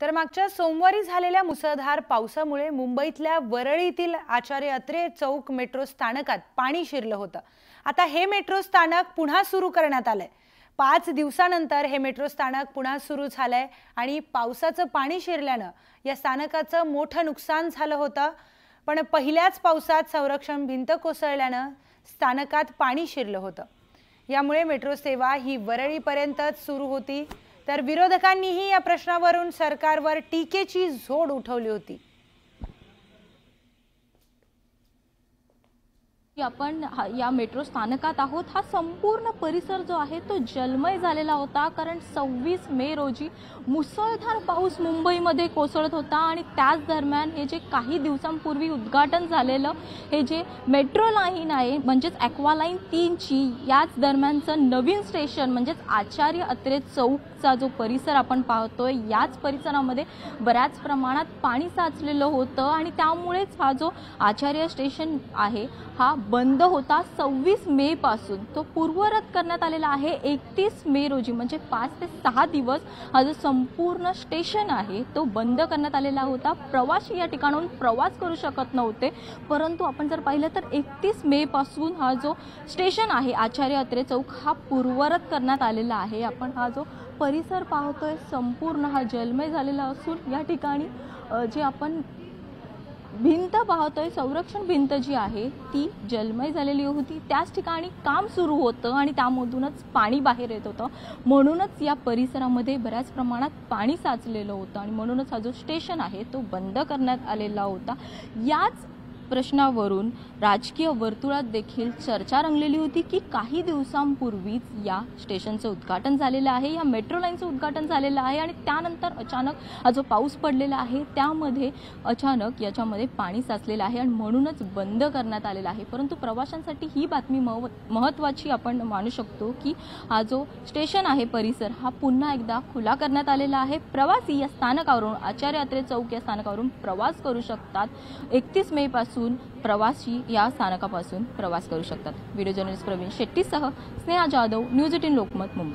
तर मागच्या सोमवारी झालेल्या मुसळधार पावसामुळे मुंबईतल्या वरळीतील आचार्य अत्रे चौक मेट्रो स्थानकात पाणी शिरलं होतं। आता हे मेट्रो स्थानक पुन्हा सुरू करण्यात आलंय। 5 दिवसानंतर हे मेट्रो स्थानक पुन्हा सुरू झालंय आणि पावसाचं पाणी शिरल्यानं या स्थानकाचं मोठं नुकसान झालं होतं। पण पहिल्याच पावसात संरक्षण भिंत कोसळल्यानं स्थानकात पाणी शिरलं होतं। यामुळे मेट्रो सेवा ही वरळीपर्यंतच सुरू होती। तर विरोधकांनीही या प्रश्नावरून सरकारवर टीकेची झोड उठवली होती। आपण या मेट्रो स्थानकात आहोत। हा संपूर्ण परिसर जो आहे तो जलमय झालेला होता, कारण 26 मे रोजी मुसळधार पाऊस मुंबईमध्ये कोसळत होता आणि त्याच दरम्यान हे जे काही दिवसांपूर्वी उद्घाटन झालेलं हे जे मेट्रो लाईन आहे म्हणजेच ॲक्वालाईन 3 ची याच दरम्यानचं नवीन स्टेशन म्हणजेच आचार्य अत्रे चौकचा जो परिसर आपण पाहतोय, याच परिसरामध्ये बऱ्याच प्रमाणात पाणी साचलेलं होतं आणि त्यामुळेच हा जो आचार्य स्टेशन आहे हा बंद होता। 26 मे पासून तो पूर्ववत करण्यात आलेला आहे। 31 मे रोजी म्हणजे 5 ते 6 दिवस हा जो संपूर्ण स्टेशन आहे तो बंद करण्यात आलेला होता। प्रवासी या ठिकाणाहून प्रवास करू शकत नव्हते, परंतु आपण जर पाहिलं तर 31 मे पासून हा जो स्टेशन आहे आचार्य अत्रे चौक हा पूर्ववत करण्यात आलेला आहे। आपण हा जो परिसर पाहतोय संपूर्ण हा जलमय झालेला असून या ठिकाणी जे आपण भिंत पाहतोय, संरक्षण भिंत जी आहे ती जलमय झालेली होती। त्याच ठिकाणी काम सुरू होतं आणि त्यामधूनच पाणी बाहेर येत होतं, म्हणूनच या परिसरामध्ये बऱ्याच प्रमाणात पाणी साचलेलं होतं आणि म्हणूनच हा जो स्टेशन आहे तो बंद करण्यात आलेला होता। याच प्रश्नावरून राजकीय वर्तुळात देखील चर्चा रंगलेली होती की काही दिवसांपूर्वीच या स्टेशनचं उद्घाटन झालेलं आहे, या मेट्रो लाईनचं उद्घाटन झालेलं आहे आणि त्यानंतर अचानक हा जो पाऊस पडलेला आहे त्यामध्ये अचानक याच्यामध्ये पाणी साचलेलं आहे आणि म्हणूनच बंद करण्यात आलेला आहे। परंतु प्रवाशांसाठी ही बातमी महत्त्वाची आपण मानू शकतो की हा जो स्टेशन आहे परिसर हा पुन्हा एकदा खुला करण्यात आलेला आहे। प्रवासी या स्थानकावरून आचार्य अत्रे चौक या स्थानकावरून प्रवास करू शकतात। 31 मे पासून प्रवासी या स्थानकापासून प्रवास करू शकतात। व्हिडिओ जर्नलिस्ट प्रवीण शेट्टीसह स्नेहा जाधव, न्यूज 18 लोकमत, मुंबई।